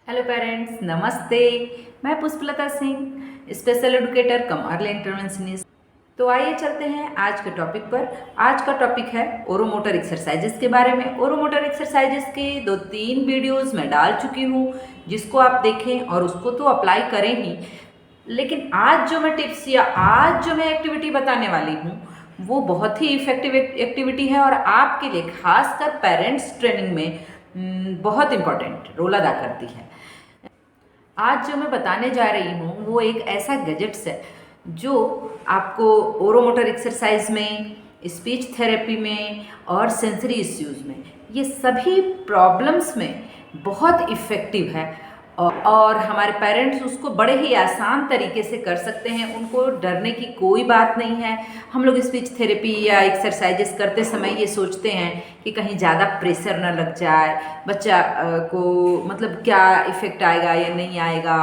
Hello parents, नमस्ते। मैं Pushpalata Singh, special educator कम early interventionist. तो आइए चलते हैं आज के टॉपिक पर। आज का टॉपिक है ओरोमोटर एक्सरसाइजेस के बारे में। ओरोमोटर एक्सरसाइजेस के 2-3 वीडियोस मैं डाल चुकी हूँ, जिसको आप देखें और उसको तो अप्लाई करें ही। लेकिन आज जो मैं टिप्स या आज जो मैं एक्टिविटी बताने वाली हूँ वो बहुत ही इफ़ेक्टिव एक्टिविटी है और आपके लिए खासकर पेरेंट्स ट्रेनिंग में बहुत इम्पॉर्टेंट रोल अदा करती है। आज जो मैं बताने जा रही हूँ वो एक ऐसा गैजेट्स है जो आपको ओरोमोटर एक्सरसाइज में, स्पीच थेरेपी में और सेंसरी इश्यूज़ में, ये सभी प्रॉब्लम्स में बहुत इफ़ेक्टिव है। और हमारे पेरेंट्स उसको बड़े ही आसान तरीके से कर सकते हैं। उनको डरने की कोई बात नहीं है। हम लोग स्पीच थेरेपी या एक्सरसाइजेस करते समय ये सोचते हैं कि कहीं ज़्यादा प्रेशर ना लग जाए, बच्चा को मतलब क्या इफ़ेक्ट आएगा या नहीं आएगा,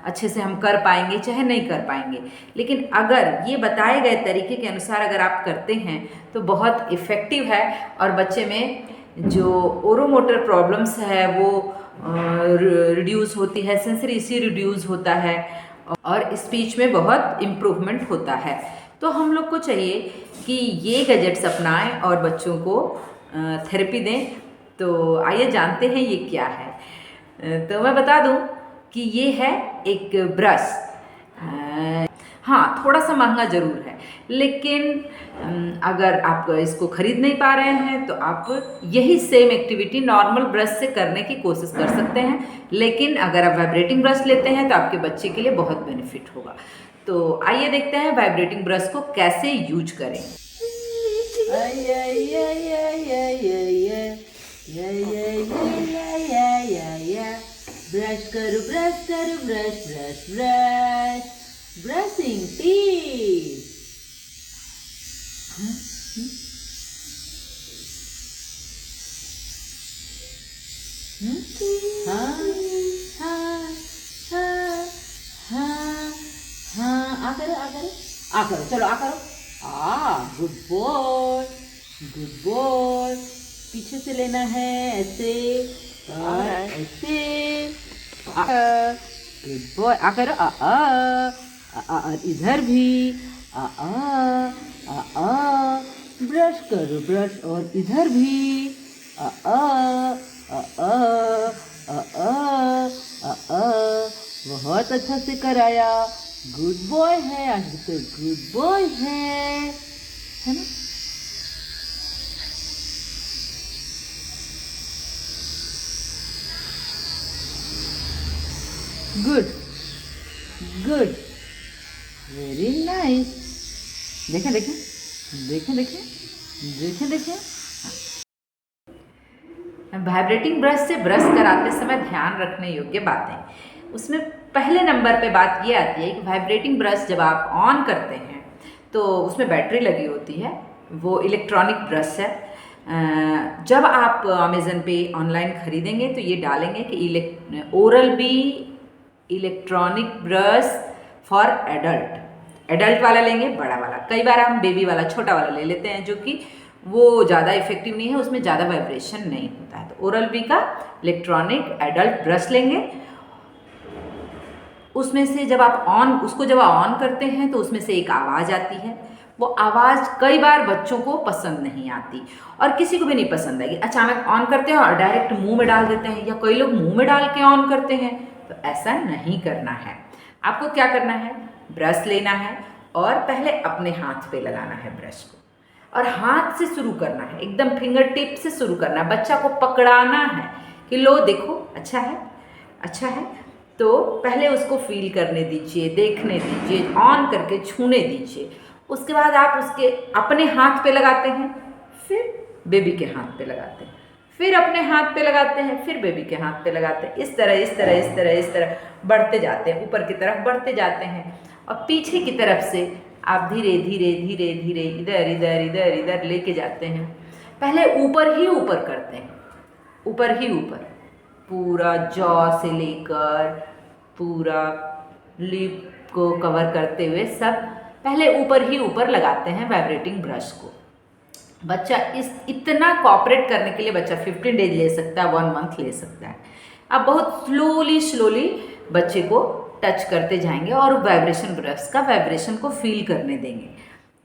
अच्छे से हम कर पाएंगे चाहे नहीं कर पाएंगे। लेकिन अगर ये बताए गए तरीके के अनुसार अगर आप करते हैं तो बहुत इफ़ेक्टिव है और बच्चे में जो ओरोमोटर प्रॉब्लम्स है वो रिड्यूस होती है, सेंसरी इश्यू रिड्यूस होता है और स्पीच में बहुत इम्प्रूवमेंट होता है। तो हम लोग को चाहिए कि ये गैजेट्स अपनाएं और बच्चों को थेरेपी दें। तो आइए जानते हैं ये क्या है। तो मैं बता दूं कि ये है एक ब्रश। हाँ, थोड़ा सा महंगा ज़रूर है, लेकिन अगर आप इसको खरीद नहीं पा रहे हैं तो आप यही सेम एक्टिविटी नॉर्मल ब्रश से करने की कोशिश कर सकते हैं। लेकिन अगर आप वाइब्रेटिंग ब्रश लेते हैं तो आपके बच्चे के लिए बहुत बेनिफिट होगा। तो आइए देखते हैं वाइब्रेटिंग ब्रश को कैसे यूज करें। ब्रश करो, ब्रश करो, brush brush brush, brushing teeth. हाँ हाँ हाँ हाँ हाँ, आ करो, आ करो, आ करो, चलो आ करो। Good boy, good boy. पीछे से लेना है ऐसे और ऐसे। गुड बॉय, आ करो। और इधर भी आ आ ब्रश करो, ब्रश और इधर भी आ आ बहुत अच्छा से कराया। गुड बॉय है, आज तो गुड बॉय है ना। Good good, very nice. देखें देखें देखें देखें देखें देखें। वाइब्रेटिंग ब्रश से ब्रश कराते समय ध्यान रखने योग्य बातें, उसमें पहले नंबर पे बात ये आती है कि वाइब्रेटिंग ब्रश जब आप ऑन करते हैं तो उसमें बैटरी लगी होती है, वो इलेक्ट्रॉनिक ब्रश है। जब आप अमेज़न पे ऑनलाइन ख़रीदेंगे तो ये डालेंगे कि Oral B electronic brush for adult वाला लेंगे, बड़ा वाला। कई बार हम बेबी वाला छोटा वाला ले लेते हैं जो कि वो ज़्यादा इफेक्टिव नहीं है, उसमें ज़्यादा वाइब्रेशन नहीं होता है। तो ओरल बी का इलेक्ट्रॉनिक एडल्ट ब्रश लेंगे। उसमें से जब आप ऑन करते हैं तो उसमें से एक आवाज़ आती है। वो आवाज़ कई बार बच्चों को पसंद नहीं आती और किसी को भी नहीं पसंद आएगी। अचानक ऑन करते हैं और डायरेक्ट मुंह में डाल देते हैं, या कई लोग मुंह में डाल के ऑन करते हैं। तो ऐसा नहीं करना है। आपको क्या करना है, ब्रश लेना है और पहले अपने हाथ पे लगाना है ब्रश को, और हाथ से शुरू करना है, एकदम फिंगर टिप से शुरू करना है। बच्चा को पकड़ाना है कि लो देखो अच्छा है, अच्छा है। तो पहले उसको फील करने दीजिए, देखने दीजिए, ऑन करके छूने दीजिए। उसके बाद आप उसके अपने हाथ पे लगाते हैं, फिर बेबी के हाथ पे लगाते हैं, फिर अपने हाथ पे लगाते हैं, फिर बेबी के हाथ पे लगाते हैं। इस तरह इस तरह इस तरह इस तरह बढ़ते जाते हैं, ऊपर की तरफ बढ़ते जाते हैं। और पीछे की तरफ से आप धीरे धीरे धीरे धीरे इधर इधर इधर इधर लेके जाते हैं। पहले ऊपर ही ऊपर करते हैं, ऊपर ही ऊपर, पूरा जॉ से लेकर पूरा लिप को कवर करते हुए सब पहले ऊपर ही ऊपर लगाते हैं वाइब्रेटिंग ब्रश को। बच्चा इतना कॉपरेट करने के लिए बच्चा 15 डेज ले सकता है, 1 मंथ ले सकता है। आप बहुत स्लोली बच्चे को टच करते जाएंगे और वाइब्रेशन, ब्रश का वाइब्रेशन को फील करने देंगे।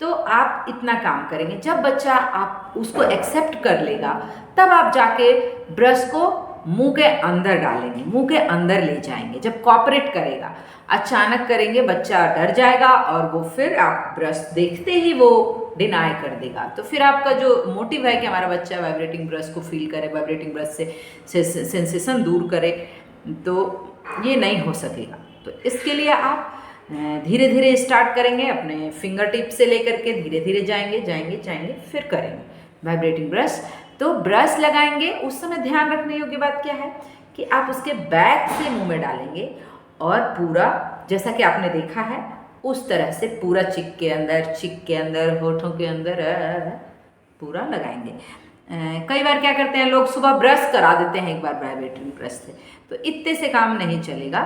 तो आप इतना काम करेंगे। जब बच्चा आप उसको एक्सेप्ट कर लेगा तब आप जाके ब्रश को मुंह के अंदर डालेंगे, मुंह के अंदर ले जाएंगे। जब कॉपरेट करेगा, अचानक करेंगे, बच्चा डर जाएगा और वो फिर आप ब्रश देखते ही वो डिनाई कर देगा। तो फिर आपका जो मोटिव है कि हमारा बच्चा वाइब्रेटिंग ब्रश को फील करे, वाइब्रेटिंग ब्रश से सेंसेशन दूर करे, तो ये नहीं हो सकेगा। तो इसके लिए आप धीरे धीरे स्टार्ट करेंगे, अपने फिंगर टिप से लेकर के धीरे धीरे जाएंगे, फिर करेंगे वाइब्रेटिंग ब्रश। तो ब्रश लगाएंगे उस समय ध्यान रखने योग्य बात क्या है कि आप उसके बैक से मुंह में डालेंगे और पूरा, जैसा कि आपने देखा है उस तरह से पूरा चिक के अंदर, होठों के अंदर पूरा लगाएंगे। कई बार क्या करते हैं लोग, सुबह ब्रश करा देते हैं एक बार वाइब्रेटिंग ब्रश से, तो इतने से काम नहीं चलेगा।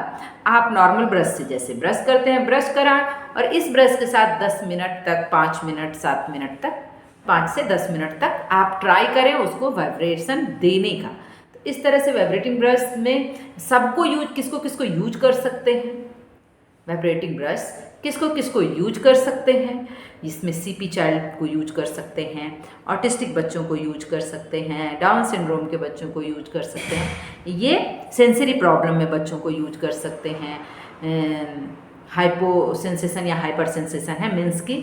आप नॉर्मल ब्रश से जैसे ब्रश करते हैं ब्रश कराएं और इस ब्रश के साथ 10 मिनट तक, 5 मिनट, 7 मिनट तक, 5 से 10 मिनट तक आप ट्राई करें उसको वाइब्रेशन देने का। तो इस तरह से वाइब्रेटिंग ब्रश में सबको किसको किसको यूज कर सकते हैं, वाइब्रेटिंग ब्रश किसको किसको यूज कर सकते हैं, जिसमें सीपी चाइल्ड को यूज कर सकते हैं, ऑटिस्टिक बच्चों को यूज कर सकते हैं, डाउन सिंड्रोम के बच्चों को यूज कर सकते हैं, ये सेंसरी प्रॉब्लम में बच्चों को यूज कर सकते हैं, हाइपो सेंसेशन या हाइपर सेंसेशन है, मीन्स की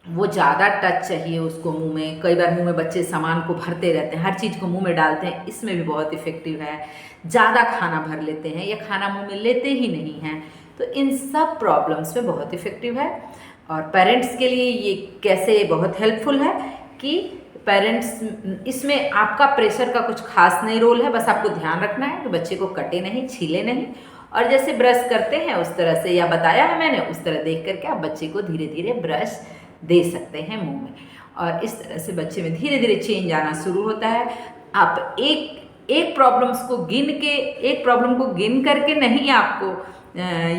वो ज़्यादा टच चाहिए उसको मुंह में। कई बार मुंह में बच्चे सामान को भरते रहते हैं, हर चीज़ को मुंह में डालते हैं, इसमें भी बहुत इफ़ेक्टिव है। ज़्यादा खाना भर लेते हैं या खाना मुंह में लेते ही नहीं हैं, तो इन सब प्रॉब्लम्स में बहुत इफ़ेक्टिव है। और पेरेंट्स के लिए ये कैसे बहुत हेल्पफुल है कि पेरेंट्स, इसमें आपका प्रेशर का कुछ खास नहीं रोल है, बस आपको ध्यान रखना है कि बच्चे को कटे नहीं, छीले नहीं, और जैसे ब्रश करते हैं उस तरह से, या बताया है मैंने उस तरह देख करके आप बच्चे को धीरे धीरे ब्रश दे सकते हैं मुंह में। और इस तरह से बच्चे में धीरे धीरे चेंज आना शुरू होता है। आप एक प्रॉब्लम को गिन करके नहीं आपको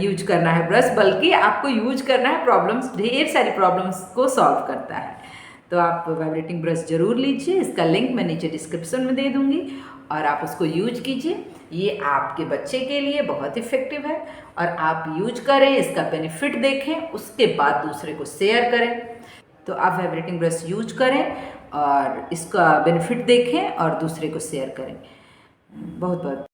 यूज करना है ब्रश, बल्कि आपको यूज करना है प्रॉब्लम्स, ढेर सारी प्रॉब्लम्स को सॉल्व करता है। तो आप वाइब्रेटिंग ब्रश जरूर लीजिए, इसका लिंक मैं नीचे डिस्क्रिप्शन में दे दूँगी और आप उसको यूज कीजिए। ये आपके बच्चे के लिए बहुत इफ़ेक्टिव है और आप यूज करें, इसका बेनिफिट देखें, उसके बाद दूसरे को शेयर करें। तो आप वाइब्रेटिंग ब्रश यूज करें और इसका बेनिफिट देखें और दूसरे को शेयर करें। बहुत बहुत